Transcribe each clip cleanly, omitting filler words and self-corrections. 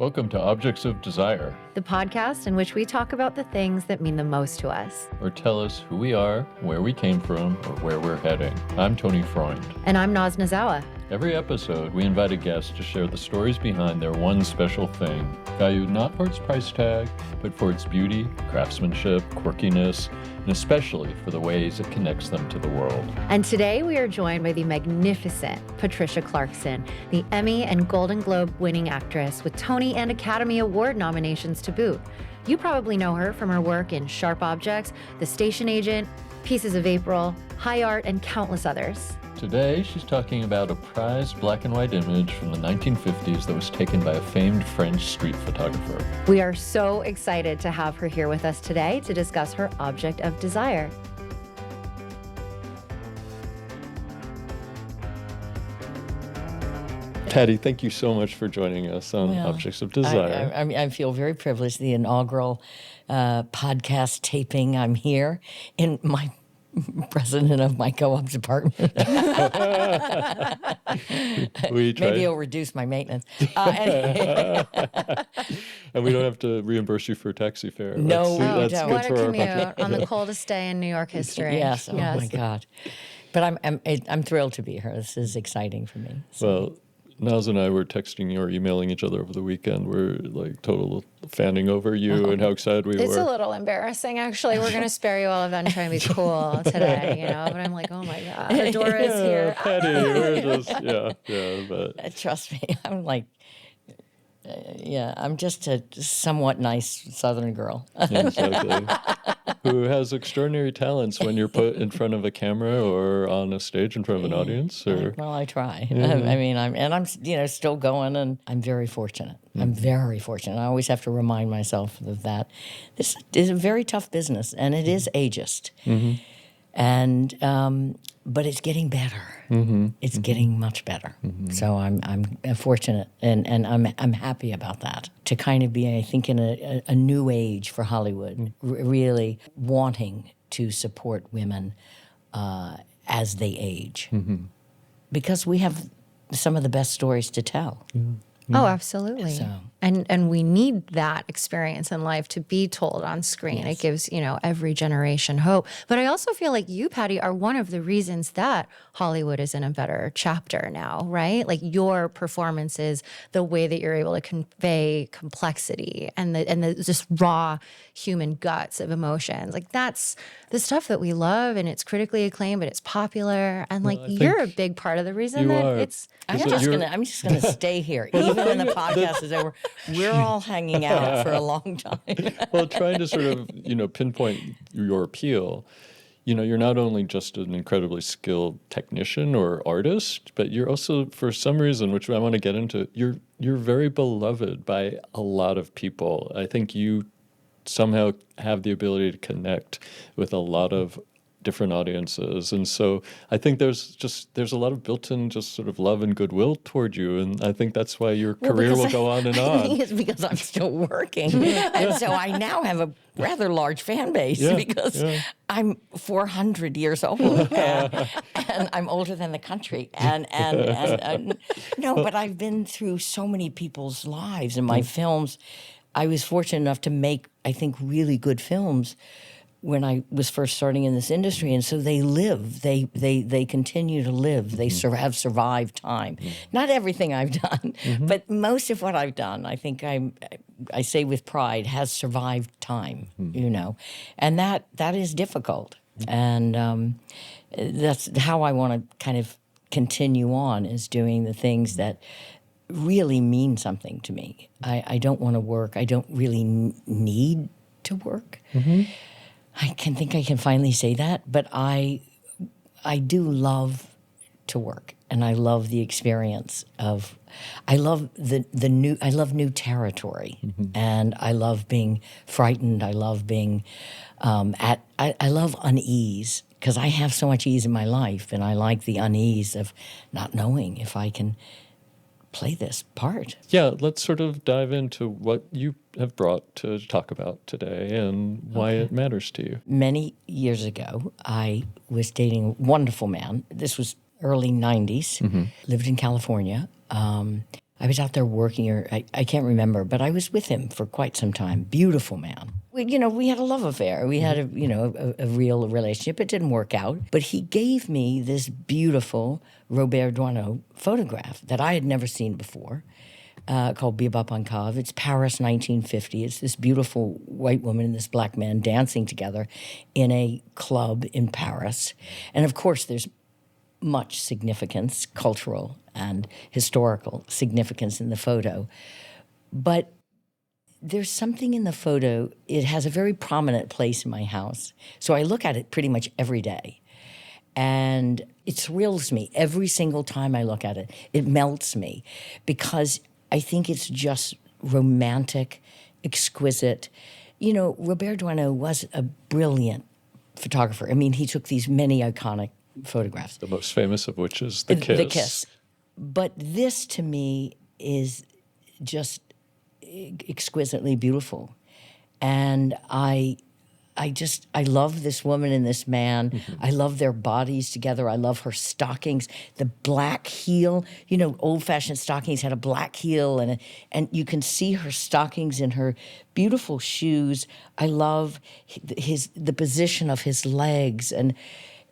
Welcome to Objects of Desire, the podcast in which we talk about the things that mean the most to us. or tell us who we are, where we came from, or where we're heading. I'm Tony Freund. And I'm Naz Nazawa. Every episode, we invite a guest to share the stories behind their one special thing, valued not for its price tag, but for its beauty, craftsmanship, quirkiness, and especially for the ways it connects them to the world. And today we are joined by the magnificent Patricia Clarkson, the Emmy and Golden Globe winning actress with Tony and Academy Award nominations to boot. You probably know her from her work in Sharp Objects, The Station Agent, Pieces of April, High Art, and countless others. Today, she's talking about a prized black and white image from the 1950s that was taken by a famed French street photographer. We are so excited to have her here with us today to discuss her object of desire. Patty, thank you so much for joining us on Objects of Desire. I feel very privileged. The inaugural podcast taping, I'm here in my president of my co-op's apartment. Maybe it'll reduce my maintenance. And we don't have to reimburse you for taxi fare. No, that's don't. good What a for our commute budget. on the coldest day in New York history. Yes. Oh my God. But I'm thrilled to be here. This is exciting for me. Well, Naz and I were texting or emailing each other over the weekend. We're like total fanning over you and how excited we It's were. a little embarrassing, actually. We're going to spare you all of that and try and be cool today, you know? But I'm like, oh my God, Adora's here. Patty, we're just, but Trust me, I'm like, I'm just a somewhat nice Southern girl. exactly. Who has extraordinary talents when you're put in front of a camera or on a stage in front of an audience? Or Well, I try. I mean, I'm still going, and I'm very fortunate. I'm very fortunate. I always have to remind myself of that. This is a very tough business, and it is ageist. And but it's getting better. It's getting much better. So I'm fortunate, and I'm happy about that. To kind of be, I think, in a new age for Hollywood, really wanting to support women as they age, because we have some of the best stories to tell. Oh, absolutely. So. And we need that experience in life to be told on screen. It gives, every generation hope. But I also feel like you, Patty, are one of the reasons that Hollywood is in a better chapter now, right? Like your performances, the way that you're able to convey complexity and the just raw human guts of emotions. Like that's the stuff that we love, and it's critically acclaimed, but it's popular. And like you're a big part of the reason that it's I'm just gonna stay here, even when the podcast is over. We're all hanging out for a long time. well, trying to sort of, pinpoint your appeal. You're not only just an incredibly skilled technician or artist, but you're also, for some reason, which I want to get into, you're very beloved by a lot of people. I think you somehow have the ability to connect with a lot of different audiences. And so I think there's a lot of built-in just sort of love and goodwill toward you. And I think that's why your career will go on and on. I think it's because I'm still working. And so I now have a rather large fan base because I'm 400 years old and I'm older than the country. And no, but I've been through so many people's lives in my films. I was fortunate enough to make, I think, really good films when I was first starting in this industry, and so they live. They continue to live. They have survived time. Not everything I've done, but most of what I've done, I think I say with pride, has survived time. And that is difficult, and that's how I want to kind of continue on, is doing the things that really mean something to me. I don't want to work. I don't really need to work. I can finally say that, but I do love to work, and I love the experience of. I love new territory, and I love being frightened. I love being I love unease, because I have so much ease in my life, and I like the unease of not knowing if I can play this part. Yeah, let's sort of dive into what you have brought to talk about today and why it matters to you. Many years ago, I was dating a wonderful man. This was early 90s, lived in California. I was out there working, or I can't remember, but I was with him for quite some time. Beautiful man. We had a love affair. We had a real relationship. It didn't work out, but he gave me this beautiful Robert Doisneau photograph that I had never seen before, called Bebop en Cave. It's Paris, 1950. It's this beautiful white woman and this black man dancing together in a club in Paris. And of course, there's much significance, cultural and historical significance in the photo. But there's something in the photo, it has a very prominent place in my house. So I look at it pretty much every day. And it thrills me every single time I look at it. It melts me because I think it's just romantic, exquisite. Robert Doisneau was a brilliant photographer. I mean, he took these many iconic photographs. The most famous of which is The Kiss. The Kiss. But this, to me, is just exquisitely beautiful. And I love this woman and this man. Mm-hmm. I love their bodies together. I love her stockings. The black heel, old-fashioned stockings had a black heel, and you can see her stockings in her beautiful shoes. I love the position of his legs, and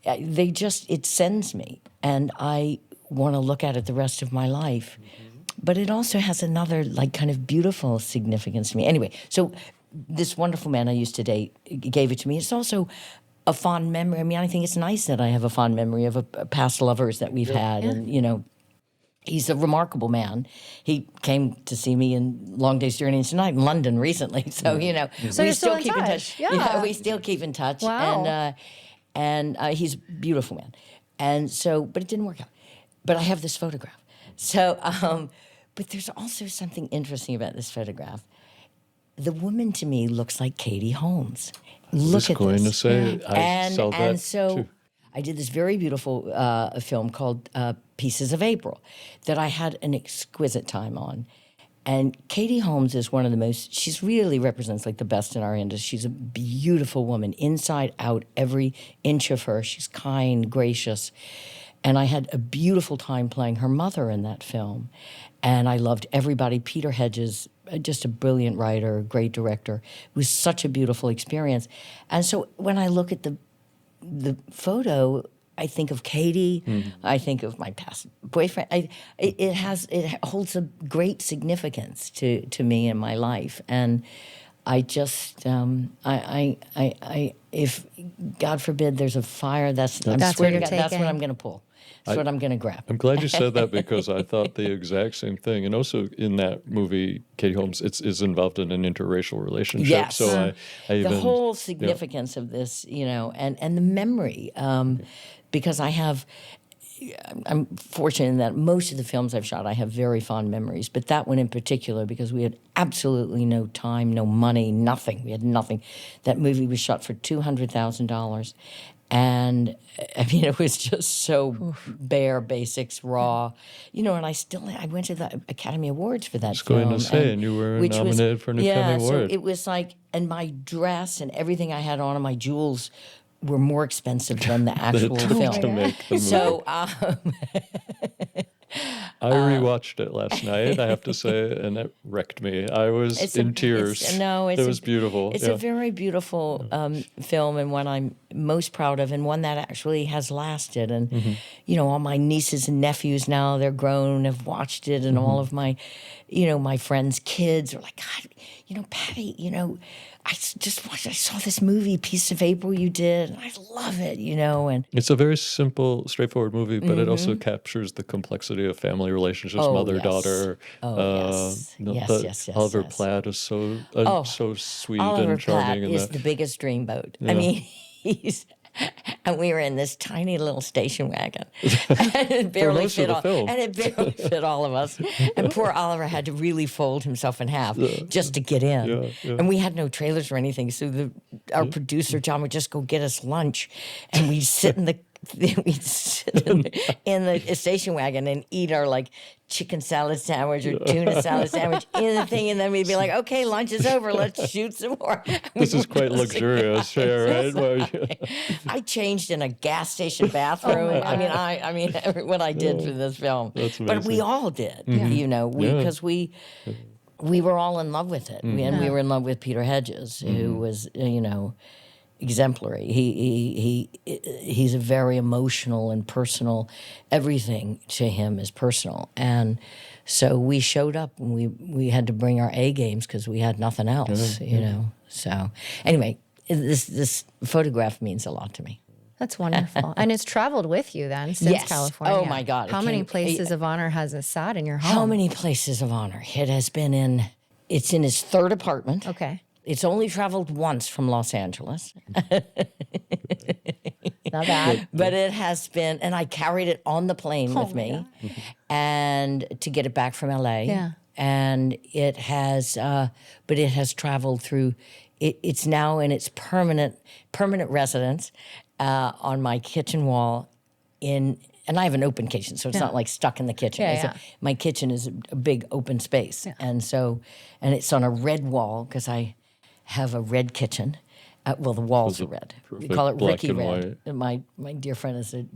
it sends me, and I want to look at it the rest of my life. Mm-hmm. But it also has another, kind of beautiful significance to me. Anyway, so this wonderful man I used to date gave it to me. It's also a fond memory. I mean, I think it's nice that I have a fond memory of a past lovers that we've had. Yeah. And, he's a remarkable man. He came to see me in Long Day's Journey into Night in London recently. So, So we still keep in touch. Yeah, we still keep in touch. Wow. And he's a beautiful man. And so, but it didn't work out. But I have this photograph. So, but there's also something interesting about this photograph. The woman to me looks like Katie Holmes. Look at this. I was going to say, I saw that and so too. I did this very beautiful film called Pieces of April that I had an exquisite time on. And Katie Holmes is one of the most, she's really represents the best in our industry. She's a beautiful woman, inside out, every inch of her. She's kind, gracious. And I had a beautiful time playing her mother in that film. And I loved everybody. Peter Hedges, just a brilliant writer, great director. It was such a beautiful experience. And so when I look at the photo, I think of Katie. Mm-hmm. I think of my past boyfriend. It holds a great significance to me in my life. And I just, if God forbid there's a fire, that's what I'm going to pull. That's what I'm going to grab. I'm glad you said that because I thought the exact same thing. And also in that movie, Katie Holmes is involved in an interracial relationship. Yes. So I the whole significance of this, and the memory, because I'm fortunate in that most of the films I've shot, I have very fond memories. But that one in particular, because we had absolutely no time, no money, nothing. We had nothing. That movie was shot for $200,000. And I mean, it was just so bare basics, raw, and I went to the Academy Awards for that film. I was going to say, and you were nominated for an Academy Award. So it was and my dress and everything I had on and my jewels were more expensive than the actual film. To make the movie. So I rewatched it last night, I have to say, and it wrecked me. I was in tears. It was beautiful. It's a very beautiful film, and one I'm most proud of, and one that actually has lasted. And, all my nieces and nephews now, they're grown and have watched it, and all of my, my friends' kids are like, God, Patty, I just watched, I saw this movie, Piece of April you did, and I love it, and... It's a very simple, straightforward movie, but it also captures the complexity of family relationships, mother-daughter. Yes. Oliver Platt is so sweet Oliver and charming. Platt is the biggest dreamboat. Yeah. I mean, and we were in this tiny little station wagon, and it barely fit all of us. And poor Oliver had to really fold himself in half just to get in. Yeah. And we had no trailers or anything, so our producer John would just go get us lunch, and we'd sit in the we'd sit in the station wagon and eat our like chicken salad sandwich or tuna salad sandwich in the thing, and then we'd be like, okay, lunch is over, let's shoot some more. This is quite luxurious fare, right? I changed in a gas station bathroom. I mean, what I did for this film. That's but we amazing. all did, because we were all in love with it, and we were in love with Peter Hedges, who was, exemplary. He's a very emotional and personal. Everything to him is personal, and so we showed up and we had to bring our A games because we had nothing else, So anyway, this photograph means a lot to me. That's wonderful. And it's traveled with you then since Yes. California. Oh my God. How many places of honor has it sat in your home? How many places of honor? It has been it's in his third apartment. Okay. It's only traveled once from Los Angeles. Not bad. But it has been, and I carried it on the plane with me, and to get it back from LA. Yeah. And it has, but it has traveled through. It's now in its permanent residence on my kitchen wall. And I have an open kitchen, so it's not like stuck in the kitchen. Yeah. My kitchen is a big open space, and it's on a red wall because I have a red kitchen. The walls are red. We call it black Ricky and Red. My dear friend is an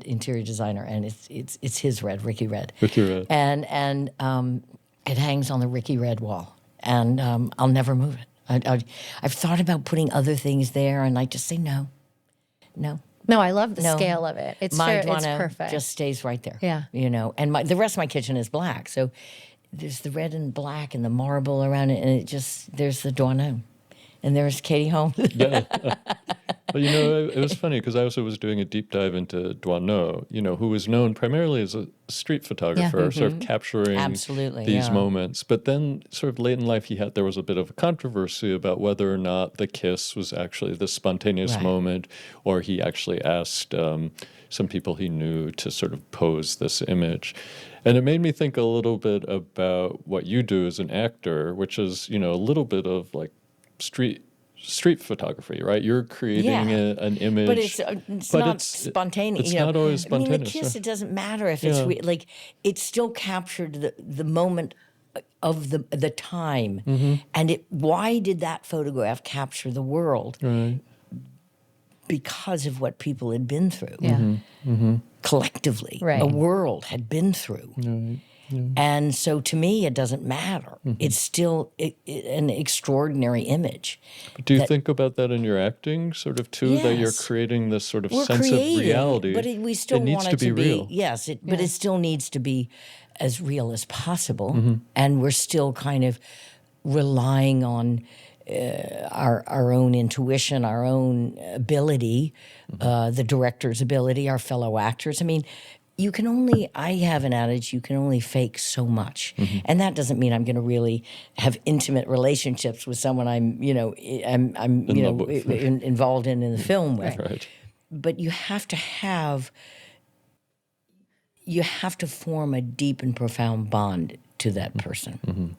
interior designer, and it's his red, Ricky Red. Ricky Red. And it hangs on the Ricky Red wall, and I'll never move it. I've thought about putting other things there, and I just say no. No, I love the scale of it. It's My it's Duano perfect. just stays right there. Yeah. And the rest of my kitchen is black, so there's the red and black and the marble around it, and there's the Duano. And there's Katie Holmes. Yeah. Well, it was funny because I also was doing a deep dive into Duano, who was known primarily as a street photographer, sort of capturing these moments. But then sort of late in life, there was a bit of a controversy about whether or not the kiss was actually the spontaneous moment, or he actually asked some people he knew to sort of pose this image. And it made me think a little bit about what you do as an actor, which is, a little bit of like street photography, right? You're creating an image, but it's not spontaneous. It's not always spontaneous. I mean, the kiss. It doesn't matter if it's like it still captured the moment of the time, and why did that photograph capture the world? Right. Because of what people had been through, collectively, Right. a world had been through. And so to me, it doesn't matter. It's still an extraordinary image. But do you think about that in your acting, sort of, too, that you're creating this sort of sense of reality? But we still it needs want to it to be real. Yes, but it still needs to be as real as possible. And we're still kind of relying on our own intuition, our own ability, the director's ability, our fellow actors. I mean, I have an adage, you can only fake so much. And that doesn't mean I'm going to really have intimate relationships with someone I'm involved in the film with. Right. But you have to form a deep and profound bond to that person.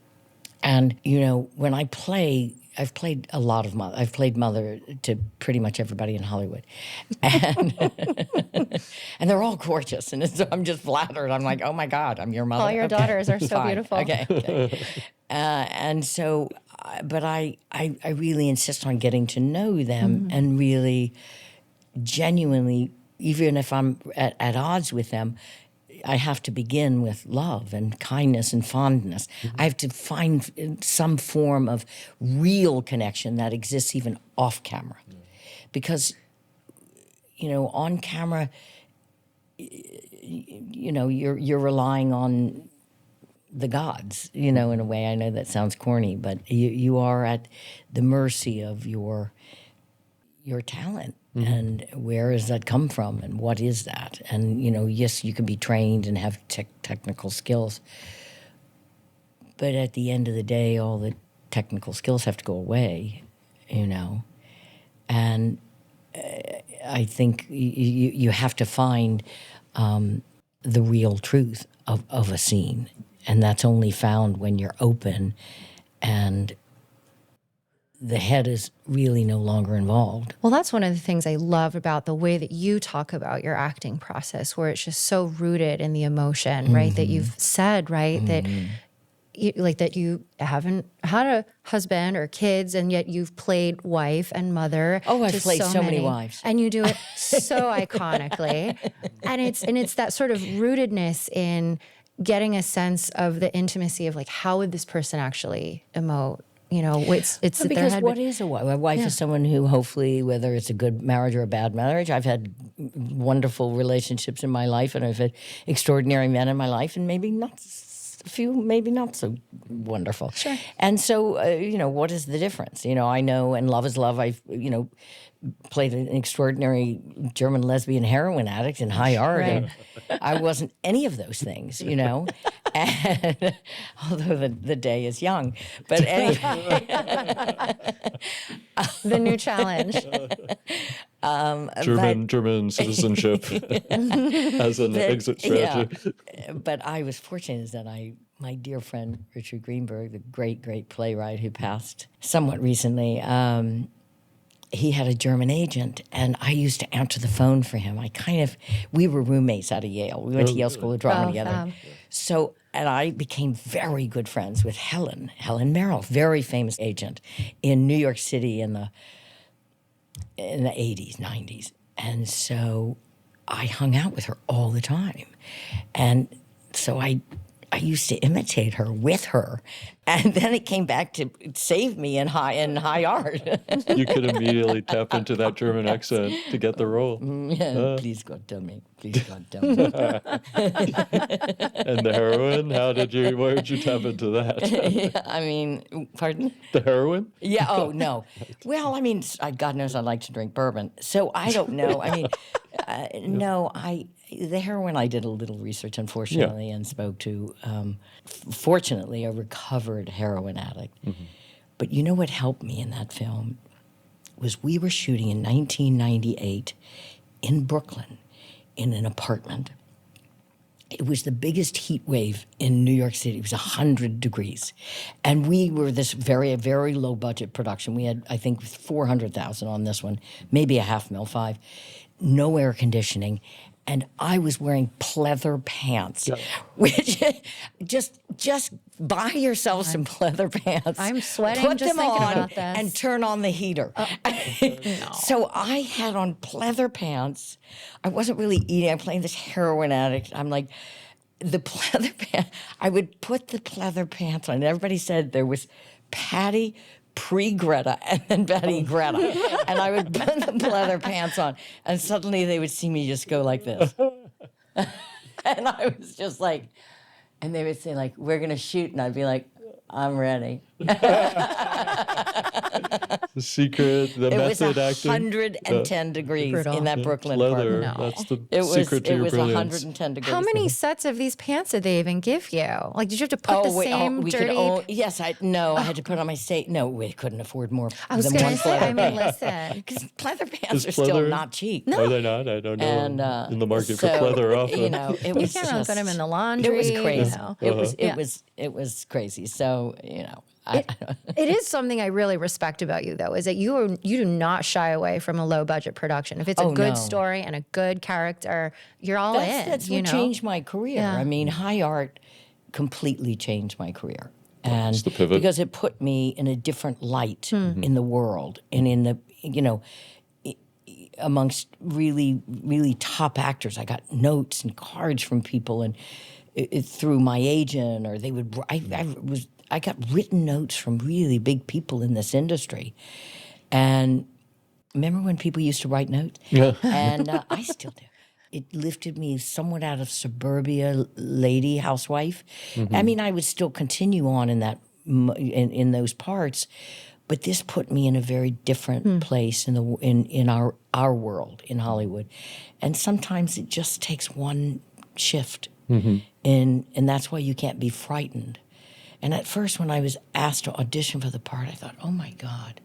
And, when I play, I've played a lot of mother. I've played mother to pretty much everybody in Hollywood. And, and they're all gorgeous. And so I'm just flattered. I'm like, oh, my God, I'm your mother. All your daughters are so beautiful. Okay. And so, but I really insist on getting to know them and really genuinely, even if I'm at odds with them, I have to begin with love and kindness and fondness. I have to find some form of real connection that exists even off camera. Because, on camera, you're relying on the gods, in a way. I know that sounds corny, but you are at the mercy of your talent. And where does that come from, and what is that? And, yes, you can be trained and have technical skills, but at the end of the day, all the technical skills have to go away, And I think you have to find the real truth of a scene, and that's only found when you're open and the head is really no longer involved. Well, that's one of the things I love about the way that you talk about your acting process, where it's just so rooted in the emotion, right? That you've said, right? That that you haven't had a husband or kids, and yet you've played wife and mother. Oh, I've to played so many wives. and you do it so iconically. And it's that sort of rootedness in getting a sense of the intimacy of like, how would this person actually emote? You know, it's their because head. what is a wife? A wife is someone who, hopefully, whether it's a good marriage or a bad marriage, I've had wonderful relationships in my life, and I've had extraordinary men in my life, and maybe not a few, maybe not so wonderful. Sure. And so, what is the difference? I know, and love is love. I've, played an extraordinary German lesbian heroin addict in high art, and I wasn't any of those things, And, although the day is young, but anyway, the new challenge. German citizenship as an exit strategy. Yeah. But I was fortunate that my dear friend Richard Greenberg, the great playwright who passed somewhat recently, he had a German agent, and I used to answer the phone for him. We were roommates out of Yale. We went to Yale School of Drama together. So, and I became very good friends with Helen Merrill, very famous agent in New York City in the 80s, 90s. And so I hung out with her all the time. And so I used to imitate her with her. And then it came back to save me in high art. You could immediately tap into that German accent to get the role. Please God tell me. Please God tell me. And the heroin, where did you tap into that? Pardon? The heroin? Yeah, oh, no. Well, God knows I like to drink bourbon. So I don't know. The heroin, I did a little research, unfortunately, and spoke to, fortunately, a recovered heroin addict. Mm-hmm. But you know what helped me in that film was we were shooting in 1998 in Brooklyn in an apartment. It was the biggest heat wave in New York City. It was 100 degrees. And we were this very, very low budget production. We had, I think, $400,000 on this one, maybe $500,000, no air conditioning. And I was wearing pleather pants, which just buy yourself some pleather pants. I'm sweating put just them thinking on, about this. and turn on the heater. No. So I had on pleather pants. I wasn't really eating. I'm playing this heroin addict. I'm like, the pleather pants. I would put the pleather pants on. And everybody said there was Patty pre-Greta and then Betty Greta. And I would put the pleather pants on, and suddenly they would see me just go like this. And I was just like, and they would say like, we're going to shoot. And I'd be like, I'm ready. The secret, the method acting. It was 110 degrees Brutal. in that Brooklyn Leather, apartment. that's the It secret to your brilliance. 110 degrees. How many sets of these pants did they even give you? Like, did you have to put the same dirty? Yes, I had to put on my state. No, we couldn't afford more I was than going one to say, pleather. listen. Because pleather pants Is are still pleather- not cheap. Are they not? I don't know. And in the market so, for pleather often. it You was can't really put them in the laundry. It was crazy. You know. It was crazy. So It is something I really respect about you, though, is that you do not shy away from a low budget production. If it's a good story and a good character, you're all in. That's what changed my career. Yeah. High art completely changed my career. And the pivot. because it put me in a different light in the world and in the, amongst really, really top actors. I got notes and cards from people, and through my agent, or they would. I got written notes from really big people in this industry, and remember when people used to write notes? Yeah. And I still do. It lifted me somewhat out of suburbia lady housewife. Mm-hmm. I would still continue on in that in those parts, but this put me in a very different place in our world in Hollywood, and sometimes it just takes one shift, and that's why you can't be frightened. And at first, when I was asked to audition for the part, I thought, "Oh my God,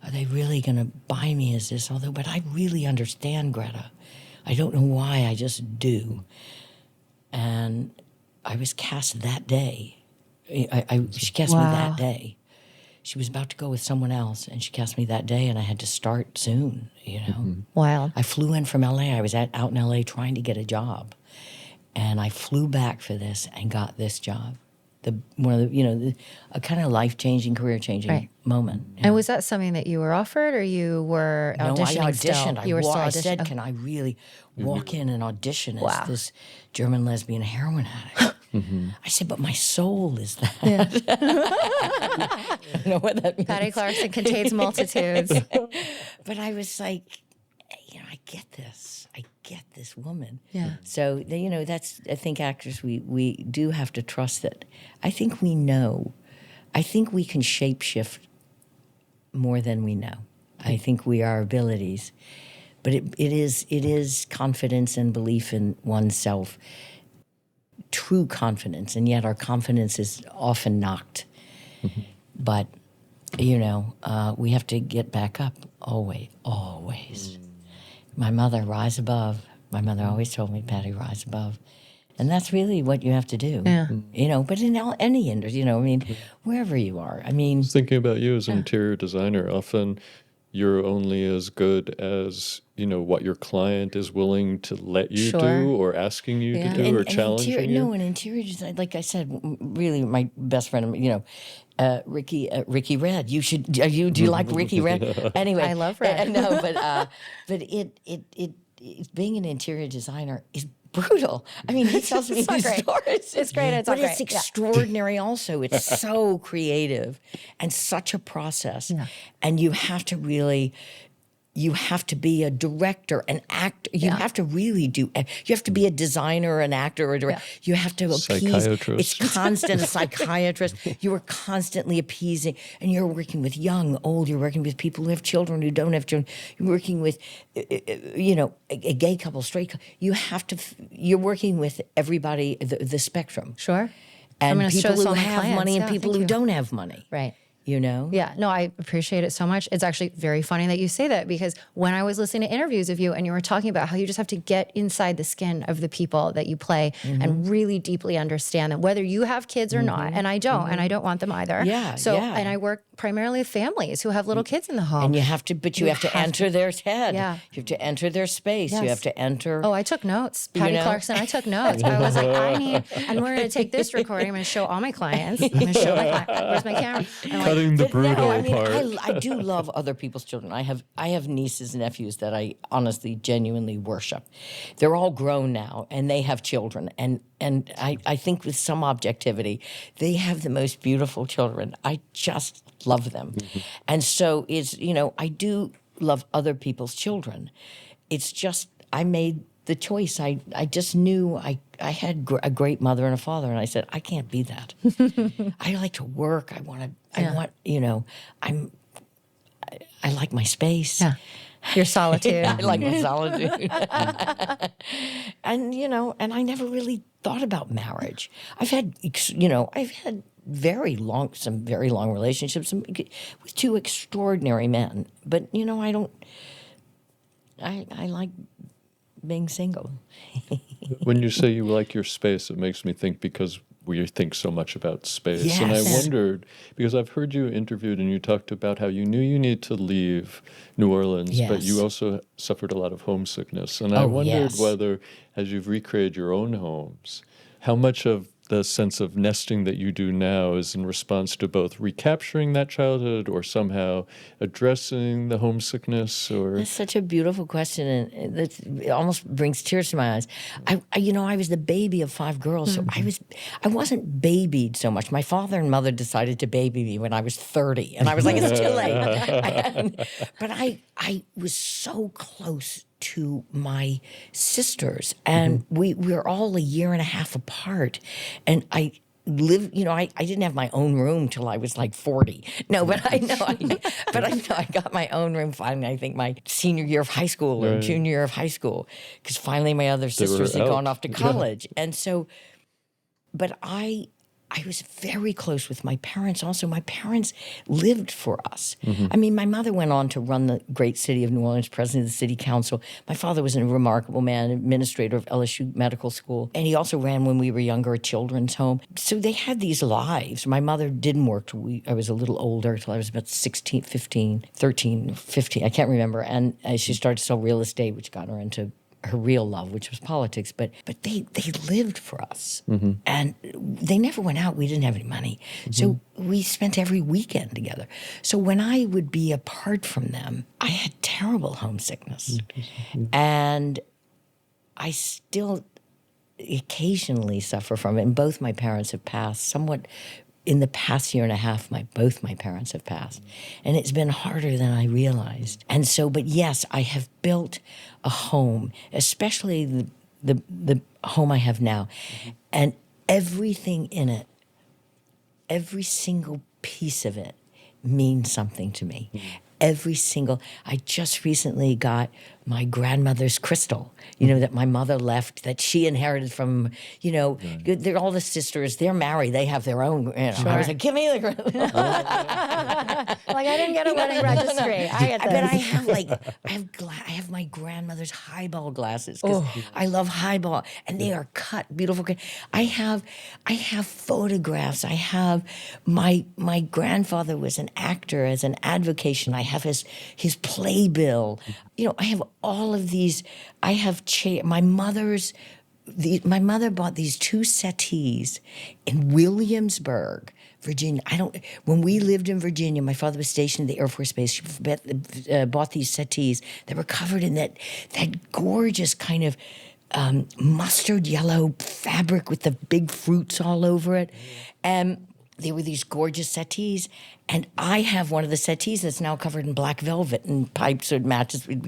are they really going to buy me as this?" But I really understand Greta. I don't know why, I just do. And I was cast that day. She cast me that day. she was about to go with someone else, and she cast me that day, and I had to start soon, you know. Wild. I flew in from LA. I was out in LA trying to get a job, and I flew back for this and got this job. One of the, a kind of life-changing, career-changing moment. And was that something that you were offered, or you were auditioning? No, I auditioned. Still? You were still I auditioning. said, "Can I really walk in and audition as this German lesbian heroin addict?" I said, "But my soul is that." I don't know what that means. Patty Clarkson contains multitudes. But I was like, I get this. I get this woman. Yeah. So, that's, I think actors, we do have to trust that. I think we know. I think we can shapeshift more than we know. I think we are abilities. But it is confidence and belief in oneself, true confidence, and yet our confidence is often knocked. But, we have to get back up always. My mother, rise above. My mother always told me, Patty, rise above. And that's really what you have to do. Yeah. But in any industry, wherever you are. I mean, Thinking about you as an interior designer, often you're only as good as, what your client is willing to let you do or asking you to do or challenging you. No, an interior design, like I said, really my best friend, Ricky Red. Do you like Ricky Red? Anyway. I love Red. No, but it being an interior designer is brutal. I mean, he tells me these stories. It's great. It's but all it's great. extraordinary also. It's so creative and such a process. Yeah. And you have to be a director, an actor. You have to really you have to be a designer, an actor, or a director. You have to appease. Psychiatrist. It's constant, a psychiatrist. You are constantly appeasing. And you're working with young, old. You're working with people who have children, who don't have children. You're working with, a gay couple, straight couple. You're working with everybody, the spectrum. Sure. And people who some of my have clients. money and Yeah, people thank who you. don't have money. Right. Yeah, no, I appreciate it so much. It's actually very funny that you say that, because when I was listening to interviews of you and you were talking about how you just have to get inside the skin of the people that you play and really deeply understand them, whether you have kids or not. And I don't, and I don't want them either. And I work primarily with families who have little kids in the home. And you have to enter their head. Yeah. You have to enter their space. You have to enter. Oh, I took notes. Patty Clarkson, I took notes. I was like, and we're going to take this recording. I'm going to show all my clients. I'm going to show my clients. Where's my camera? Cutting the brutal part. I do love other people's children. I have nieces and nephews that I honestly, genuinely worship. They're all grown now, and they have children. And I think with some objectivity, they have the most beautiful children. I just love them. And so I do love other people's children. It's just, I made the choice. I just knew I had a great mother and a father, and I said, I can't be that. I like to work. I like my space. Yeah. Your solitude. I like my solitude. And I never really thought about marriage. I've had some very long relationships with two extraordinary men. But, I like being single. When you say you like your space, it makes me think, because we think so much about space. Yes. And I wondered, because I've heard you interviewed and you talked about how you knew you needed to leave New Orleans, but you also suffered a lot of homesickness. And I wondered whether, as you've recreated your own homes, how much of the sense of nesting that you do now is in response to both recapturing that childhood or somehow addressing the homesickness? Or That's such a beautiful question, and it almost brings tears to my eyes. I was the baby of 5 girls, so I wasn't babied so much. My father and mother decided to baby me when I was 30, and I was like, it's too late. But I was so close to my sisters, and we were all a year and a half apart, and I lived, I didn't have my own room till I was like 40. No, but I got my own room finally, I think my senior year of high school or junior year of high school, because finally my other sisters had gone off to college. And so, but I I was very close with my parents also. My parents lived for us. I mean, my mother went on to run the great city of New Orleans, president of the city council. My father was a remarkable man, administrator of LSU Medical School. And he also ran, when we were younger, a children's home. So they had these lives. My mother didn't work till I was a little older, till I was about 16, 15, 13, 15. I can't remember. And she started to sell real estate, which got her into her real love, which was politics, but they lived for us. And they never went out. We didn't have any money. So we spent every weekend together. So when I would be apart from them, I had terrible homesickness. And I still occasionally suffer from it. And both my parents have passed somewhat. In the past year and a half, both my parents have passed. And it's been harder than I realized. And so, but yes, I have built a home, especially the home I have now. And everything in it, every single piece of it means something to me. I just recently got my grandmother's crystal, that my mother left, that she inherited from, they're all the sisters, they're married, they have their own, I was like, give me the crystal. Like, I didn't get a wedding registry. I get this. But I have my grandmother's highball glasses, because I love highball, and they are cut, beautiful. I have photographs. I have, my grandfather was an actor as an avocation. I have his playbill. I have all of these. I have my mother bought these 2 settees in Williamsburg, Virginia. When we lived in Virginia, my father was stationed at the Air Force Base. She bought these settees that were covered in that gorgeous kind of mustard yellow fabric with the big fruits all over it. And they were these gorgeous settees. And I have one of the settees that's now covered in black velvet and pipes or matches. It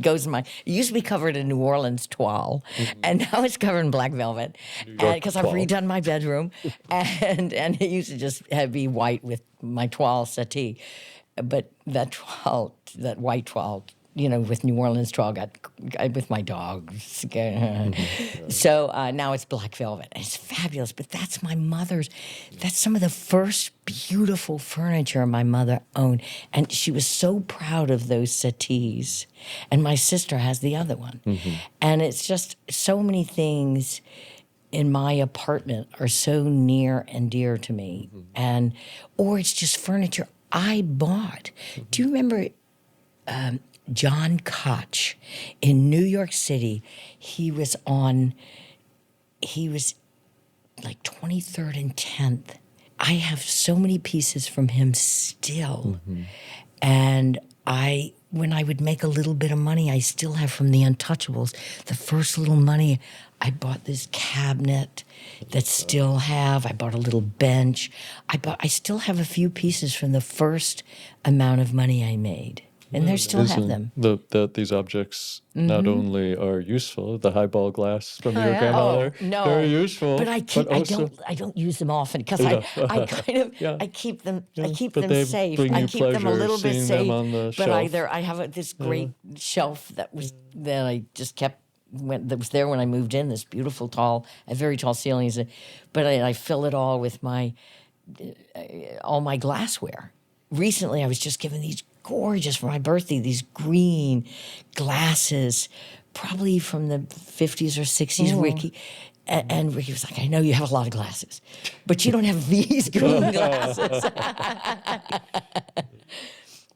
used to be covered in New Orleans toile, and now it's covered in black velvet. Because I've redone my bedroom, and it used to just be white with my toile settee. But that white toile, with New Orleans toile, got with my dog. So now it's black velvet. It's fabulous, but that's my mother's. That's some of the first beautiful furniture my mother owned. And she was so proud of those settees. And my sister has the other one. And it's just so many things in my apartment are so near and dear to me. Or it's just furniture I bought. Do you remember John Koch in New York City? He was like 23rd and 10th. I have so many pieces from him still. And when I would make a little bit of money, I still have from the Untouchables, the first little money, I bought this cabinet that still have. I bought a little bench. I still have a few pieces from the first amount of money I made. And they still have them. These objects not only are useful, the highball glass from your grandmother, no. very useful. But I don't use them often, because I keep them safe. I keep them a little bit safe. But I have this great shelf that I just kept. That was there when I moved in. This beautiful very tall ceilings, but I fill it all with all my glassware. Recently, I was just given these gorgeous, for my birthday, these green glasses, probably from the 50s or 60s. Ricky. And Ricky was like, I know you have a lot of glasses, but you don't have these green glasses.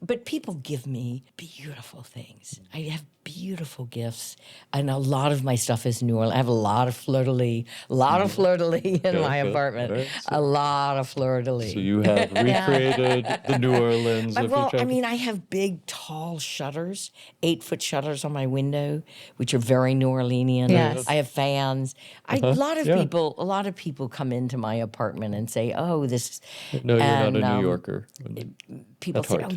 But people give me beautiful things. I have beautiful gifts, and a lot of my stuff is New Orleans. I have a lot of fleur-de-lis, in my apartment. Right. A lot of fleur-de-lis. So you have recreated the New Orleans. I have big, tall shutters, 8-foot shutters on my window, which are very New Orleanian. Yes. I have fans. A lot of people come into my apartment and say, "Oh, this." No, you're not a New Yorker. People say, "Oh,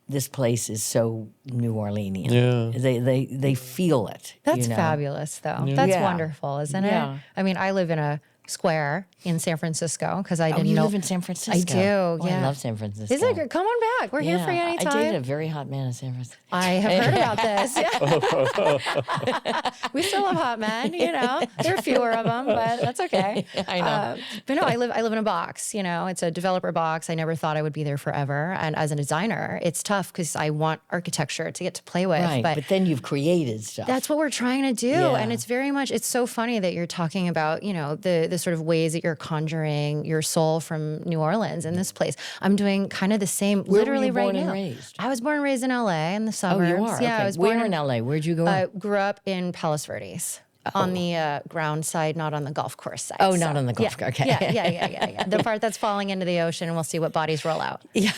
this place is so New Orleanian." Yeah. They feel it. That's fabulous, though. Yeah. That's wonderful, isn't it? I mean, I live in a Square in San Francisco because I Oh, didn't you know. live in San Francisco. I do. Oh, Yeah, I love San Francisco. Is it? Come on back. We're here for you anytime. I dated a very hot man in San Francisco. I have heard about this. Yeah. We still have hot men, There are fewer of them, but that's okay. I know. But no, I live in a box. It's a developer box. I never thought I would be there forever. And as a designer, it's tough because I want architecture to get to play with. Right, but then you've created stuff. That's what we're trying to do. Yeah. And it's very much, it's so funny that you're talking about, the sort of ways that you're conjuring your soul from New Orleans in this place. I'm doing kind of the same literally were you born right and now. raised? I was born and raised in LA in the Oh, suburbs. you are? Yeah, Okay. I was born Where in LA? Where'd you go? grew up in Palos Verdes. On the ground side, not on the golf course side. Oh, not on the golf course. Okay. Yeah. The part that's falling into the ocean, and we'll see what bodies roll out. Yeah.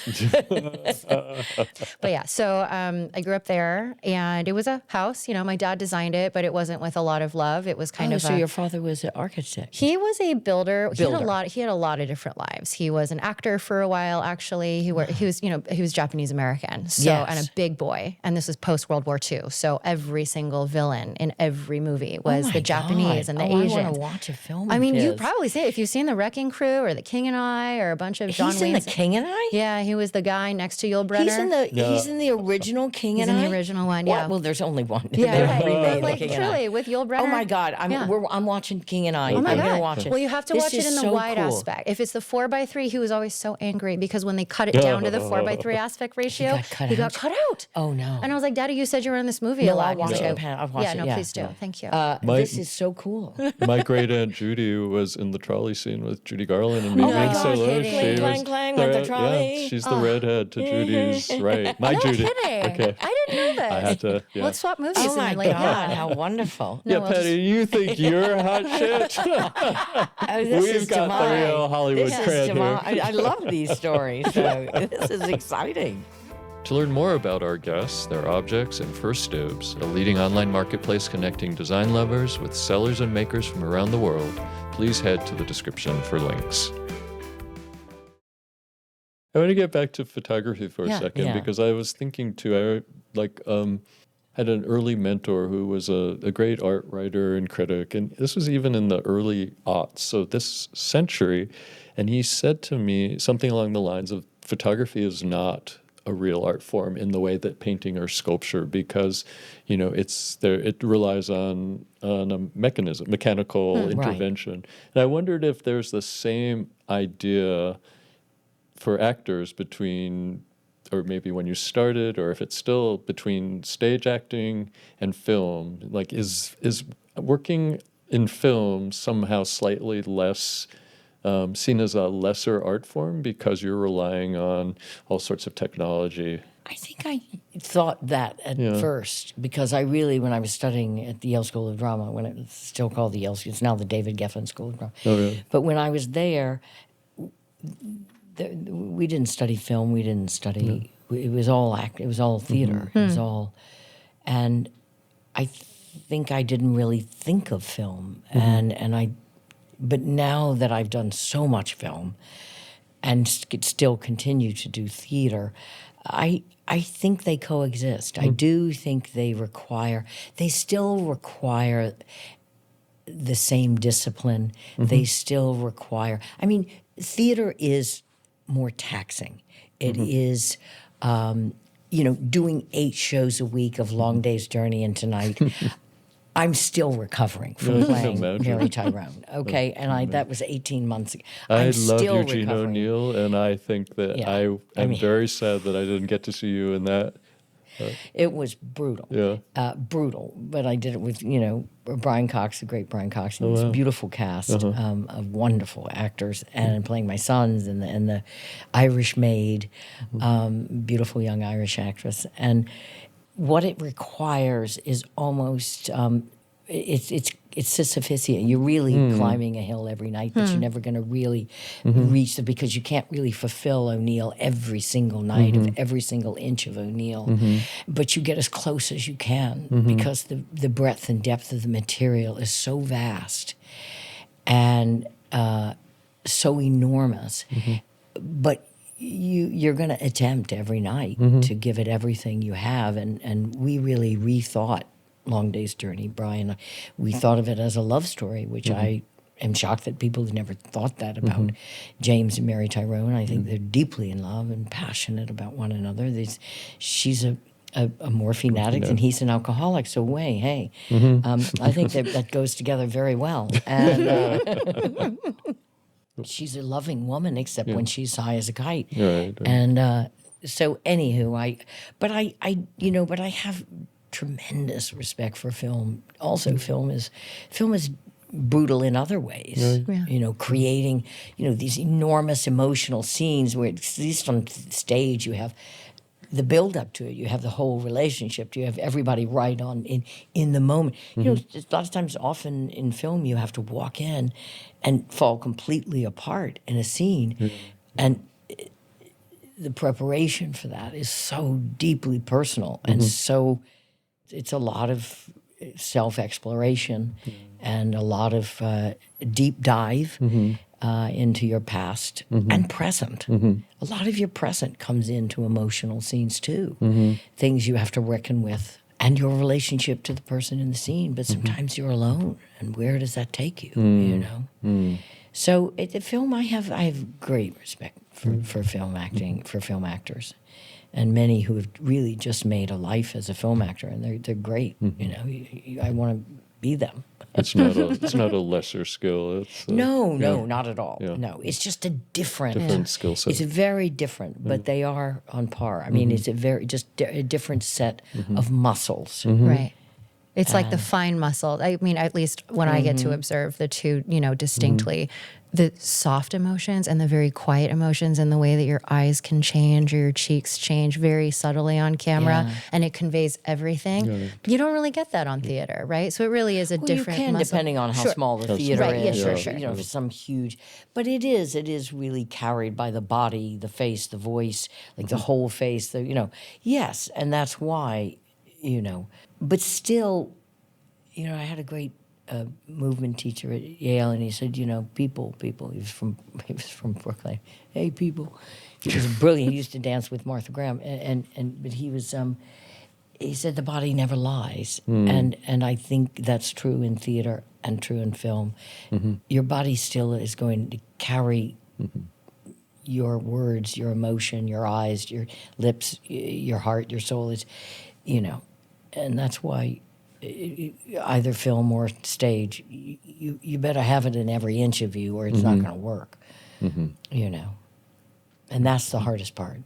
But yeah, so I grew up there, and it was a house. My dad designed it, but it wasn't with a lot of love. It was kind of so your father was an architect. He was a builder. He Builder. had a lot of different lives. He was an actor for a while, actually. He was Japanese American, so Yes. and a big boy. And this was post World War II. So every single villain in every movie was my the Japanese God. and the I Asians. want to watch a film. I mean, of you his. probably see it if you've seen The Wrecking Crew or The King and I or a bunch of John He's in Wayne's. The King and I. Yeah, he was the guy next to Yul Brynner. He's in the original King He's and in I. the original one, What? yeah. Well, there's only one. Yeah, They right. remade But The like King and I. truly with Yul Brynner. Oh my God! Yeah. I'm watching King and I. Oh my I'm God. gonna watch it. Well, you have to This watch it is in the so wide cool. aspect. If it's the 4:3, he was always so angry because when they cut it down to the 4:3 aspect ratio, he got cut out. Oh no! And I was like, Daddy, you said you were in this movie a No, lot. I'll watch He's it. like, I'll watch yeah, it, no, yeah. please do. Thank you. This is so cool. My great aunt Judy was in the trolley scene with Judy Garland and me Oh my being gosh, so low. kidding. She Clang, was clang, with the yeah, trolley. she's the redhead to Judy's right. My no Judy. kidding. Okay. I didn't know this. I had to. Yeah. Let's swap movies. Oh and my then, like, God! How wonderful. Yeah, we'll Patty, you think you're hot shit? Oh, this We've is got the Demai. real Hollywood This is cred Demai. here. I love these stories. So this is exciting. To learn more about our guests, their objects, and First Dibs, a leading online marketplace connecting design lovers with sellers and makers from around the world, please head to the description for links. I want to get back to photography for a second because I was thinking too, had an early mentor who was a great art writer and critic, and this was even in the early aughts, so this century, and he said to me something along the lines of photography is not a real art form in the way that painting or sculpture, because it relies on a mechanical intervention. And I wondered if there's the same idea for actors between, or maybe when you started, or if it's still between stage acting and film. Like, is working in film somehow slightly less seen as a lesser art form because you're relying on all sorts of technology? I think I thought that at first because when I was studying at the Yale School of Drama, when it was still called the Yale, it's now the David Geffen School of Drama. Oh, really? But when I was there, we didn't study film. We didn't study. It was all act. It was all theater. It was all, and I think I didn't really think of film, But now that I've done so much film, and still continue to do theater, I think they coexist. I do think they still require the same discipline. They still require. I mean, theater is more taxing. It is, doing 8 shows a week of Long Day's Journey into Night. I'm still recovering from playing Mary Tyrone. Okay, and that was 18 months ago. I I'm love still Eugene recovering. O'Neill, and I think that I'm very sad that I didn't get to see you in that. It was brutal. Yeah. Brutal. But I did it with, Brian Cox, the great Brian Cox. And it was a beautiful cast of wonderful actors and playing my sons and the Irish maid, beautiful young Irish actress. And what it requires is almost, it's Sisyphusian. You're really climbing a hill every night that you're never going to really reach because you can't really fulfill O'Neill every single night of every single inch of O'Neill. But you get as close as you can because the breadth and depth of the material is so vast and so enormous. But you're going to attempt every night to give it everything you have. And we really rethought Long Day's Journey, Brian. We thought of it as a love story, which I am shocked that people have never thought that about James and Mary Tyrone. I think they're deeply in love and passionate about one another. She's a morphine addict and he's an alcoholic. So hey, I think that goes together very well. And she's a loving woman, except when she's high as a kite. Right. And so, anywho, but I have tremendous respect for film. Also, film is brutal in other ways. Yeah. Creating these enormous emotional scenes where, at least on stage, you have the build up to it. You have the whole relationship. You have everybody right on in the moment. A lot of times, often in film, you have to walk in and fall completely apart in a scene, and the preparation for that is so deeply personal, and so it's a lot of self-exploration and a lot of deep dive into your past and present. A lot of your present comes into emotional scenes too, things you have to reckon with, and your relationship to the person in the scene. But sometimes you're alone, and where does that take you? So the film, I have great respect for film acting, for film actors, and many who have really just made a life as a film actor, and they're great. I want to be them. It's not a lesser skill. It's no, not at all. Yeah. No, it's just a different skill set. It's very different, but they are on par. I mean, it's a different set of muscles. Right. It's like the fine muscle. I mean, at least when I get to observe the two, distinctly, the soft emotions and the very quiet emotions, and the way that your eyes can change or your cheeks change very subtly on camera, and it conveys everything. Yeah. You don't really get that on theater, right? So it really is a different you can, muscle. depending on how small the theater is. Yeah, sure. For some huge, but it is really carried by the body, the face, the voice, like the whole face. Yes, and that's why, but still, I had a great movement teacher at Yale, and he said, people. He was from Brooklyn. Hey, people. He was brilliant. He used to dance with Martha Graham, but he was. He said the body never lies, and I think that's true in theater and true in film. Your body still is going to carry your words, your emotion, your eyes, your lips, your heart, your soul is, and that's why. Either film or stage, you better have it in every inch of you, or it's not going to work. And that's the hardest part.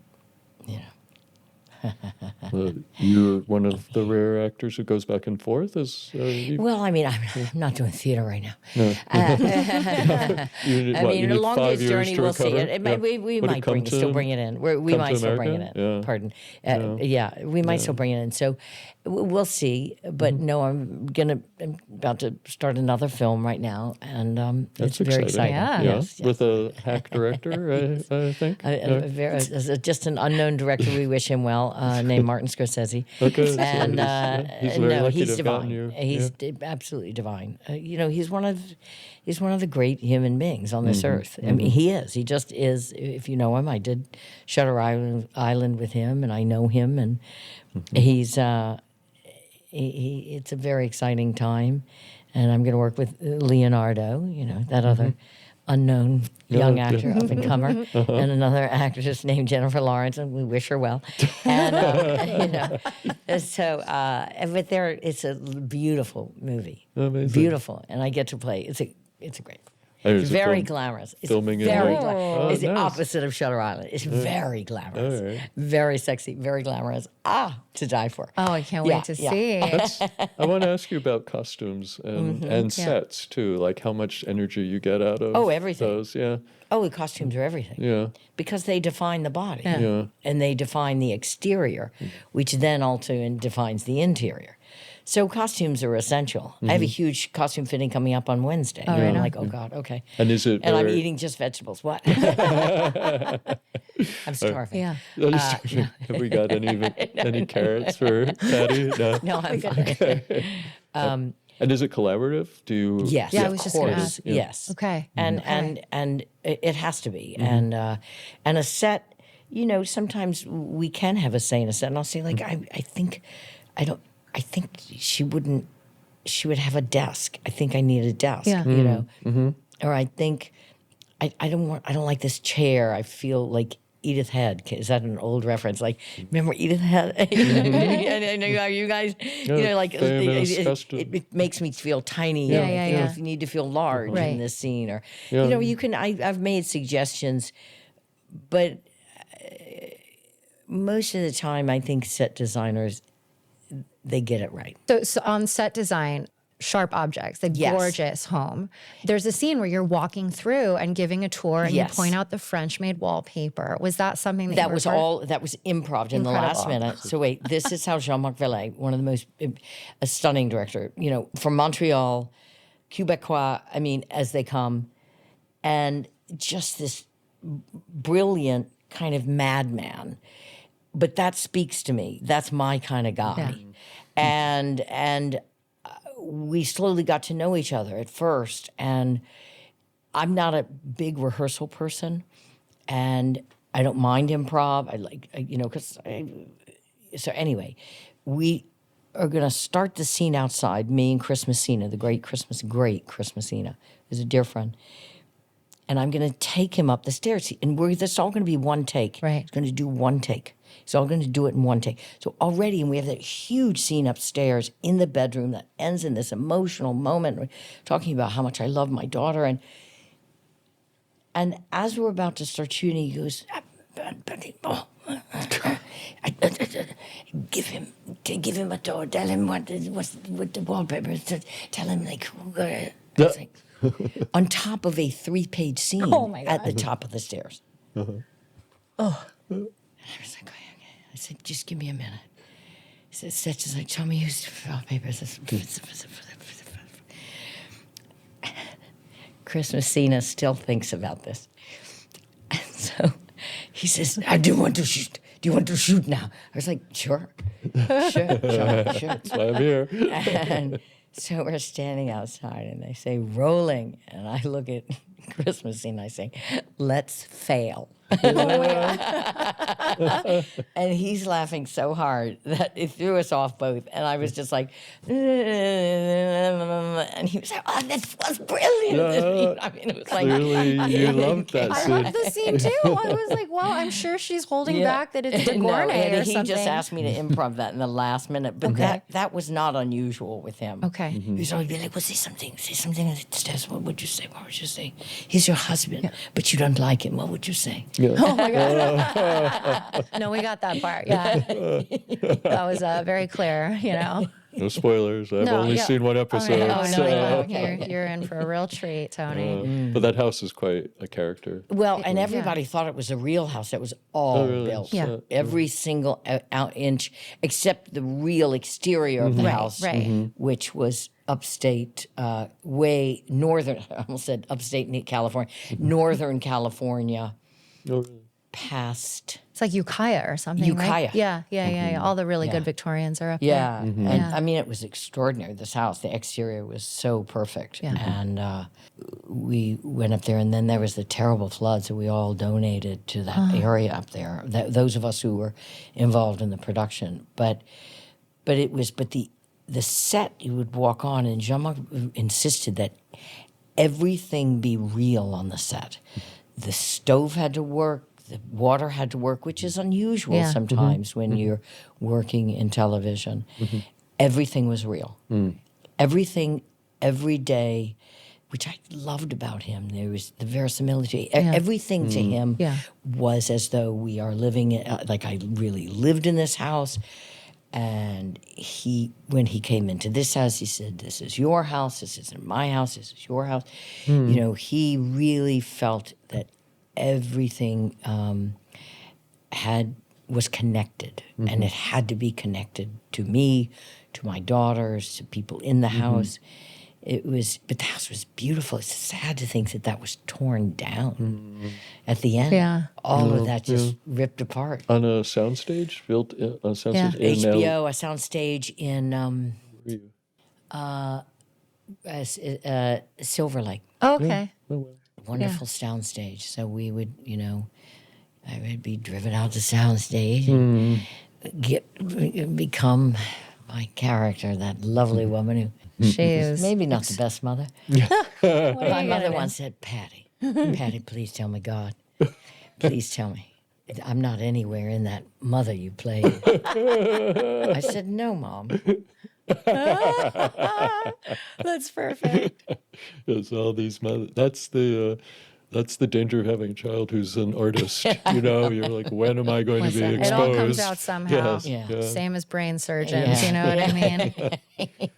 You're one of the rare actors who goes back and forth. Well, I mean, I'm not doing theater right now. No. A long day's journey, we'll see. We might still bring it in. We might still bring it in. Yeah. Pardon. We might still bring it in. So we'll see. But no, I'm about to start another film right now, and it's very exciting. Yeah. Yes. With a hack director, I think. Just an unknown director. We wish him well. Named Martin Scorsese. Okay. And he's very lucky he's to have divine. gotten you. He's absolutely divine. He's one of the great human beings on this earth. I mean, he is. He just is. If you know him, I did Shutter Island with him, and I know him, and he's. It's a very exciting time, and I'm going to work with Leonardo. That other. Unknown young actor, up and comer, and another actress named Jennifer Lawrence, and we wish her well. And but it's a beautiful movie, Amazing. beautiful, and I get to play. It's a great. It's very glamorous. It's very glamorous. It's the opposite of Shutter Island. It's very glamorous, very sexy, very glamorous. To die for. Oh, I can't wait to see. I want to ask you about costumes and sets too, like how much energy you get out of everything. those. Yeah. Oh, the costumes are everything. Yeah. Because they define the body. Yeah. And they define the exterior, which then also defines the interior. So costumes are essential. I have a huge costume fitting coming up on Wednesday. Oh, I'm like, oh God, okay. And is it? And I'm eating just vegetables. What? I'm starving. Yeah. Have we got any carrots for Patty? No, I'm fine. And is it collaborative? Do you? Yes. Yeah, I was just going to ask. Yes. Okay. And it has to be. And a set, sometimes we can have a say in a set, and I'll say, like, I think she wouldn't she would have a desk. I think I need a desk, Yeah. you know, or I think I don't like this chair. I feel like Edith Head. Is that an old reference? Like, remember Edith Head? I know you guys, you know, like it makes me feel tiny. Yeah, and yeah, I think yeah. if you need to feel large Right. in this scene, or Yeah. you know, you can. I've made suggestions, but most of the time, I think set designers, they get it right. So on set design, sharp objects, the Yes. gorgeous home. There's a scene where you're walking through and giving a tour, and Yes. you point out the French-made wallpaper. Was that something that you were Was part of? all. That was improv in the last Incredible. minute. So wait, this is how Jean-Marc Vallée, one of the most, a stunning director, you know, from Montreal, Quebecois, I mean, as they come, and just this brilliant kind of madman. But that speaks to me. That's my kind of guy. Yeah. And we slowly got to know each other at first. And I'm not a big rehearsal person, and I don't mind improv. I like, you know, so anyway, we are going to start the scene outside, me and Chris Messina, the great Chris Messina, who's a dear friend. And I'm going to take him up the stairs. And that's all going to be one take. Right. He's going to do one take. He's all going to do it in one take. So already, and we have that huge scene upstairs in the bedroom that ends in this emotional moment. We're talking about how much I love my daughter. And as we're about to start shooting, he goes, give him a door. Tell him what's with the wallpaper. Tell him, like, it's like, on top of a 3-page scene Oh, my at the God. top of the stairs. Oh. And I was like, okay. I said, just give me a minute. He said, Stitch is like, tell me who's wallpaper. Chris Messina still thinks about this. And so he says, I do want to shoot. Do you want to shoot now? I was like, sure. That's why I'm here. And so we're standing outside, and they say, rolling. And I look at Chris Messina, and I say, let's fail. And he's laughing so hard that it threw us off both. And I was just like, and he was like, oh, that was brilliant. I mean, it was like, Clearly, you loved that I scene. loved the scene too. I was like, well, I'm sure she's holding back that it's No, Gournay and or he something. just asked me to improv that in the last minute, but Okay. that was not unusual with him. Okay. He was always be like, well, say something on the stairs. What would you say? What would you say? He's your husband, but you don't like him. What would you say? Yeah. Oh my God. No, we got that part. Yeah. That was very clear, you know. No spoilers. I've No, only yeah. seen one episode. Oh, no, so- no. You're in for a real treat, Tony. But that house is quite a character. Well, and everybody thought it was a real house. It was all really? built. Yeah. Every single inch, except the real exterior of the house, right. which was upstate, way northern, I almost said upstate California, northern California, Oh, really? past... It's like Ukiah or something, Ukiah. right? Yeah. All the really good Victorians are up Yeah, there. and I mean, it was extraordinary. This house, the exterior was so perfect, and we went up there. And then there was the terrible floods that we all donated to that area up there. Those of us who were involved in the production, but the set you would walk on, and Jean-Marc insisted that everything be real on the set. The stove had to work. The water had to work, which is unusual Yeah. sometimes when you're working in television. Everything was real. Everything, every day, which I loved about him. There was the verisimilitude. Everything to him was as though we are living in, like I really lived in this house. And when he came into this house, he said, this is your house, this isn't my house, this is your house. You know, he really felt that everything was connected, and it had to be connected to me, to my daughters, to people in the house. But the house was beautiful. It's sad to think that was torn down at the end. Yeah. All of that just ripped apart. On a soundstage, built on a soundstage in HBO, a soundstage in Silver Lake. Oh, okay. Wonderful soundstage. So we would, I would be driven out to soundstage and become my character, that lovely woman who She's Maybe not the best mother. My mother once said, Patty, please tell me God. Please tell me. I'm not anywhere in that mother you played. I said, no, Mom. That's perfect. It's all these mothers. That's the danger of having a child who's an artist. You know, you're like, when am I going to be Listen, exposed? it all comes out somehow. Yes, Yeah. yeah. Same as brain surgeons, you know what I mean?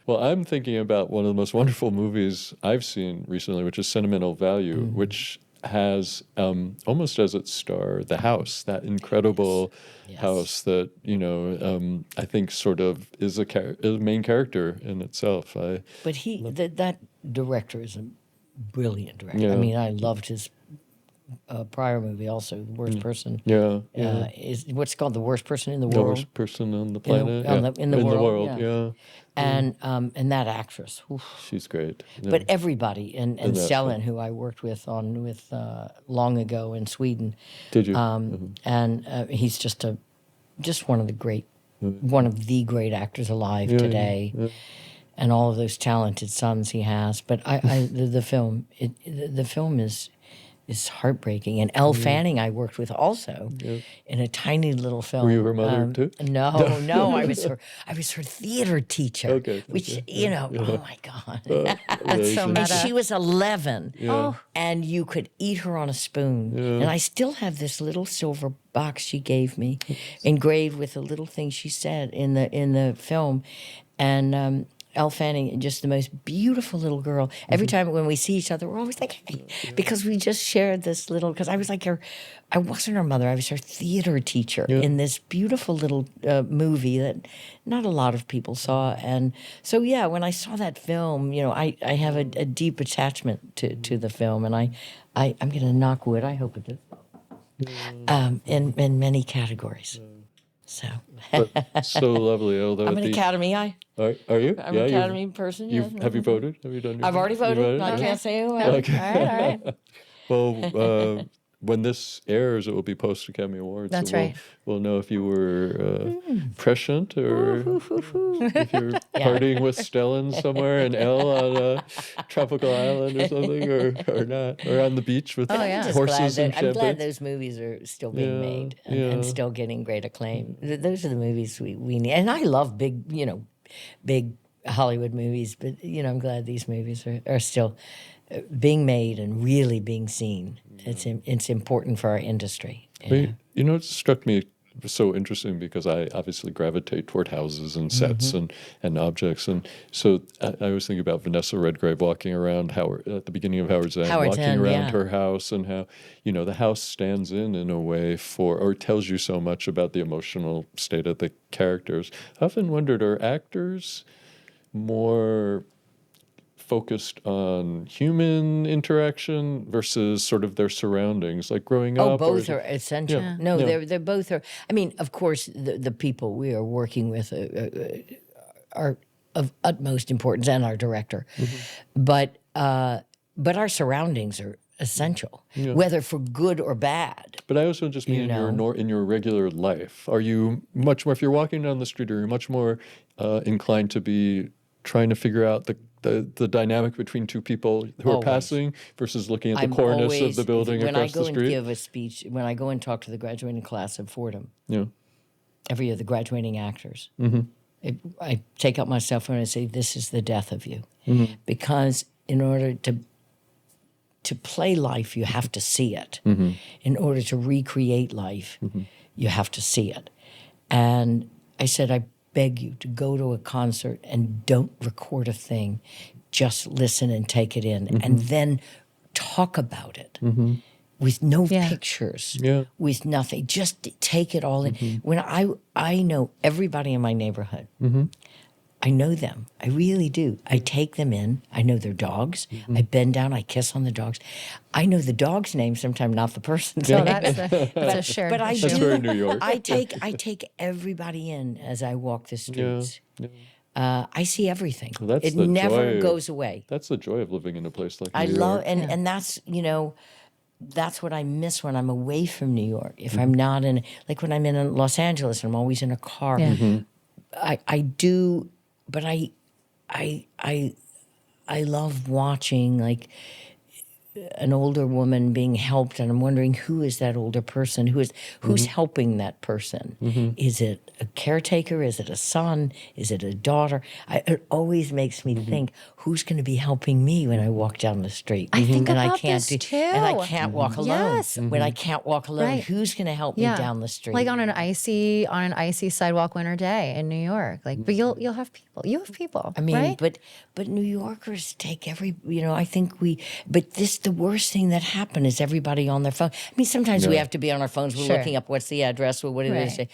Well, I'm thinking about one of the most wonderful movies I've seen recently, which is Sentimental Value, which has almost as its star the house, that incredible house that, you know, I think sort of is a main character in itself. But that director is a brilliant director. Yeah. I mean, I loved his prior movie also, The Worst Person. Yeah. Is what's called The Worst Person in the The World. worst person on the planet. In the world, yeah. And that actress. Oof. She's great. Yeah. But everybody, and that Stellan, who I worked with long ago in Sweden. Did you? And he's just one of the great actors alive today. Yeah. And all of those talented sons he has. But the film is heartbreaking. And Elle Fanning I worked with also in a tiny little film. Were you her mother too? No, I was her theater teacher. Okay. Which, you know, oh my God. That's so And meta. she was 11. Oh. And you could eat her on a spoon. And I still have this little silver box she gave me, engraved with a little thing she said in the film. And Elle Fanning, just the most beautiful little girl. Every time when we see each other, we're always like, hey, because we just shared this little, because I was like I wasn't her mother, I was her theater teacher in this beautiful little movie that not a lot of people saw. And so, yeah, when I saw that film, you know, I have a deep attachment to the film, and I'm going to knock wood, I hope it does, in many categories. So. But so lovely. Although I'm an Academy. Are you? I'm an Academy person. Yes. Have you voted? Have you done your I've already vote? voted. I can't say who. Okay. All right. Well, when this airs, it will be post Academy Awards. That's so right. We'll know if you were prescient or if you're partying with Stellan somewhere in Elle on a tropical island or something, or not, or on the beach with horses and champagne. I'm glad those movies are still being made and still getting great acclaim. Those are the movies we need. And I love big Hollywood movies, but, you know, I'm glad these movies are still being made and really being seen. It's important for our industry. You know, it struck me so interesting because I obviously gravitate toward houses and sets and objects. And so I was thinking about Vanessa Redgrave walking around Howard at the beginning of Howard's End, walking around her house, and how, you know, the house stands in a way or tells you so much about the emotional state of the characters. I often wondered, are actors more focused on human interaction versus sort of their surroundings, like growing up? Both are essential. Yeah. No, Yeah. they're both are. I mean, of course, the people we are working with are of utmost importance, and our director, but our surroundings are essential, whether for good or bad. But I also just mean in your regular life. Are you much more, if you're walking down the street, are you much more inclined to be trying to figure out the dynamic between two people who are passing versus looking at the cornice of the building across the street? When I go and give a speech, when I go and talk to the graduating class of Fordham, every year, the graduating actors, I take out my cell phone and say, this is the death of you. Because in order to play life, you have to see it. In order to recreate life, you have to see it. And I said, I beg you to go to a concert and don't record a thing. Just listen and take it in, and then talk about it with no pictures, with nothing. Just take it all in. When I know everybody in my neighborhood. I know them. I really do. I take them in. I know their dogs. I bend down. I kiss on the dogs. I know the dog's name, sometimes not the person's name. That's a shared. But I That's do. very New York. I take everybody in as I walk the streets. I see everything. Well, that's it the never joy. goes away. That's the joy of living in a place like I New love, York. and that's, you know, that's what I miss when I'm away from New York. If I'm not in, like when I'm in Los Angeles and I'm always in a car. I do, but I love watching like an older woman being helped, and I'm wondering who is that older person, who's helping that person. Is it a caretaker? Is it a son? Is it a daughter? It always makes me think, who's going to be helping me when I walk down the street? I think and about I can't this too. And I can't walk alone. Yes. When I can't walk alone, Right. who's going to help me down the street? Like on an icy sidewalk winter day in New York. Like, but you'll have people. You have people. I mean, right? but New Yorkers take I think the worst thing that happened is everybody on their phone. I mean, sometimes we have to be on our phones. We're Sure. looking up what's the address, what it is. Right.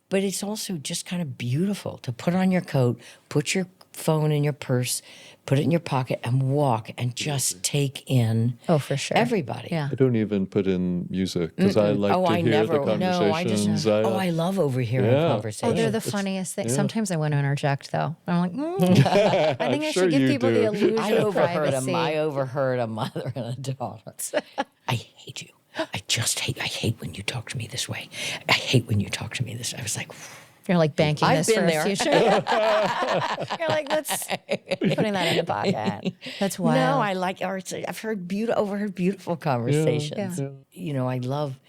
But it's also just kind of beautiful to put on your coat, put your phone in your purse, put it in your pocket, and walk and just take in for sure. everybody. Yeah. I don't even put in music because I like to hear the conversations. I love overhearing conversations. Oh, they're the funniest thing. Sometimes I want to interject, though. I'm like, I think I sure should give you people do. the illusion I of overheard privacy. I overheard a mother and a daughter. I hate you. I hate when you talk to me this way. I hate when you talk to me this way. I was like, You're like banking I've this for been a there. future. You're like, that's putting that in the pocket. That's wild. no, I like art. I've overheard beautiful conversations. Yeah. I love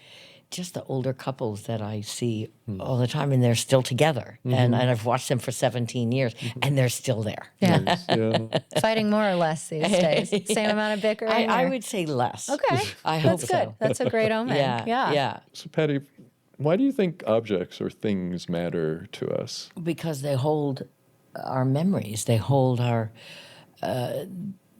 just the older couples that I see all the time, and they're still together. And I've watched them for 17 years, and they're still there. Yeah. Nice, yeah. Fighting more or less these days. Same amount of bickering. I or- would say less. Okay. I hope That's good. so. That's a great omen. Yeah. So, Patty, why do you think objects or things matter to us? Because they hold our memories. They hold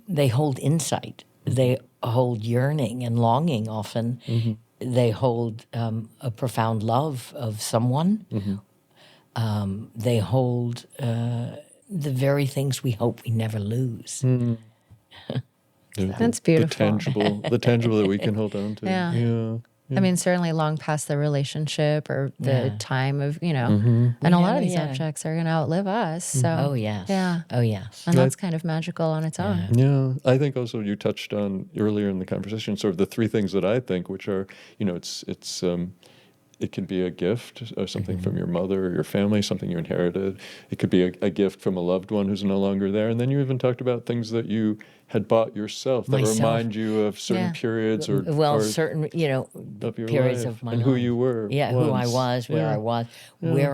they hold insight. They hold yearning and longing often. They hold a profound love of someone. They hold the very things we hope we never lose. That's beautiful. The tangible that we can hold on to. Yeah. I mean, certainly long past the relationship or the time of, and a lot of these objects are going to outlive us. So, Oh, yes. Yeah. Oh, yes. And that's kind of magical on its own. Yeah, I think also you touched on earlier in the conversation sort of the three things that I think, which are, it can be a gift or something from your mother or your family, something you inherited. It could be a gift from a loved one who's no longer there. And then you even talked about things that you had bought yourself that remind you of certain periods or parts certain, of your periods life of my and life. who you were. Yeah, who I once. was, where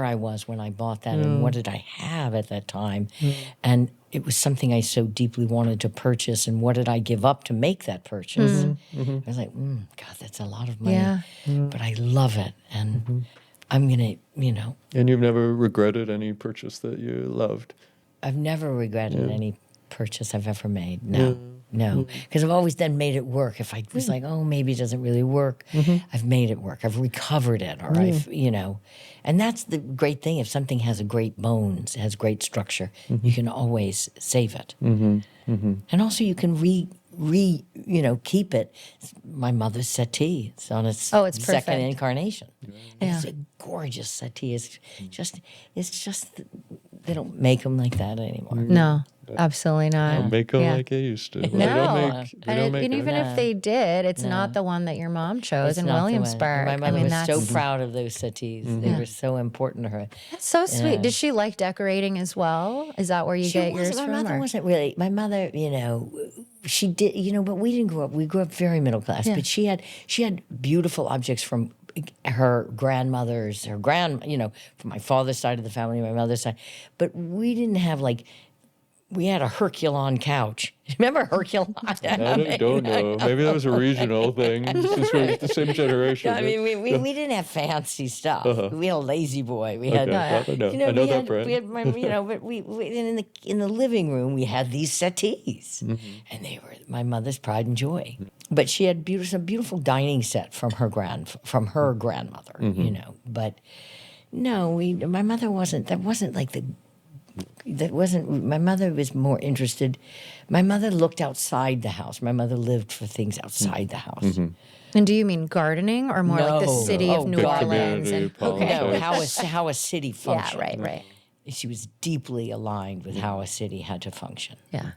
I was when I bought that, and what did I have at that time. And it was something I so deeply wanted to purchase, and what did I give up to make that purchase? I was like, God, that's a lot of money. Yeah. But I love it, and I'm going to, And you've never regretted any purchase that you loved. I've never regretted any purchase I've ever made. No, because I've always then made it work. If I was like, oh, maybe it doesn't really work, I've made it work. I've recovered it, or and that's the great thing. If something has a great bones, has great structure, you can always save it, and also you can keep it. My mother's settee. It's on its it's second perfect. incarnation. Yeah. It's a gorgeous settee. It's just they don't make them like that anymore. No, absolutely not. Don't make them Yeah. like they used to. No, They don't make and even them. if they did, it's not the one that your mom chose It's in not the way. Williamsburg. My mother I mean, was that's so proud of those settees. They were so important to her. so sweet. Did she like decorating as well? Is that where you get yours My from? mother or- wasn't really. My mother, she did. But we didn't grow up. We grew up very middle class. Yeah. But she had beautiful objects from her grandmothers, from my father's side of the family, my mother's side. But we didn't have we had a Herculon couch. Remember Herculon? I don't know. Maybe that was a regional thing since we're the same generation. I mean, we didn't have fancy stuff. We had a lazy boy. We had, Okay, I know we that had, brand. we had, but we in the living room we had these settees, and they were my mother's pride and joy. But she had some beautiful dining set from her grandmother, But no, my mother wasn't. That wasn't like the. That wasn't. My mother was more interested. My mother looked outside the house. My mother lived for things outside the house. And do you mean gardening or more like the No. city of New Good Orleans? community And politics. No, how a city yeah, functioned. right. She was deeply aligned with how a city had to function Yeah.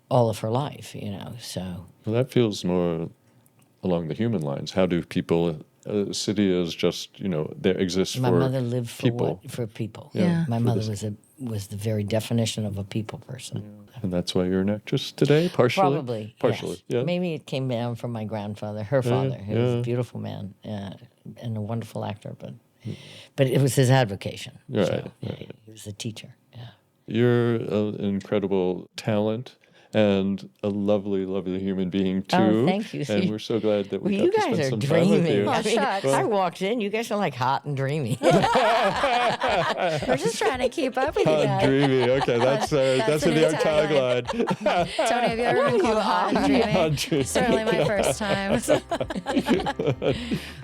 all of her life, So Well, that feels more along the human lines. How do people? A city is just there exists my for mother lived for people. for people. Yeah. My mother was was the very definition of a people person. And that's why you're an actress today, partially? Probably. Partially, yes. yeah. Maybe it came down from my grandfather, her father, who was a beautiful man and a wonderful actor, but it was his avocation. Right, So, right. He was a teacher, yeah. You're an incredible talent and a lovely, lovely human being too. Oh, thank you. And we're so glad that we Well, got you to guys spend are some time with dreaming. you. I mean, shucks. I walked in, you guys are like hot and dreamy. We're just trying to keep up with you Hot and guys. dreamy. Okay, that's That's the the new new tagline. Tony, have you ever been called hot and dreamy? Hot and dreamy. Certainly my first time.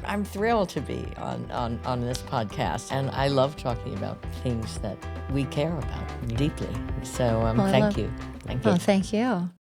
I'm thrilled to be on this podcast, and I love talking about things that we care about deeply. So I thank love- you. Thank you. Well, thank you.